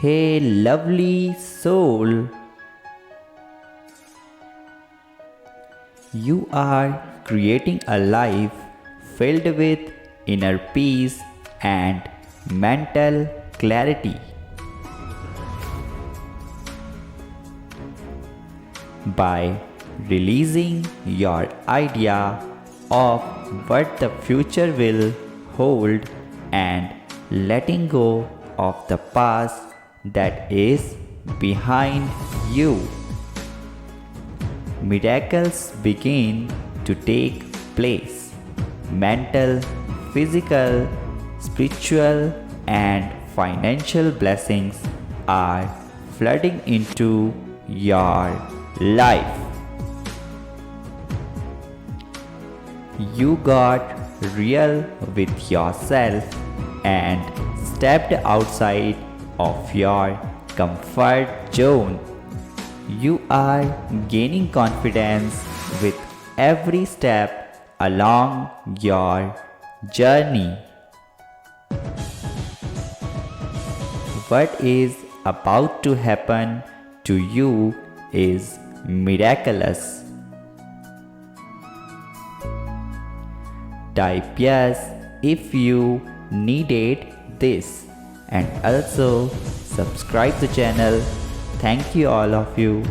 Hey, lovely soul, you are creating a life filled with inner peace and mental clarity. By releasing your idea of what the future will hold and letting go of the past that is behind you. Miracles begin to take place. Mental, physical, spiritual, and financial blessings are flooding into your life. You got real with yourself and stepped outside of your comfort zone. You are gaining confidence with every step along your journey. What is about to happen to you is miraculous. Type yes if you needed this and also subscribe the channel. Thank you all of you.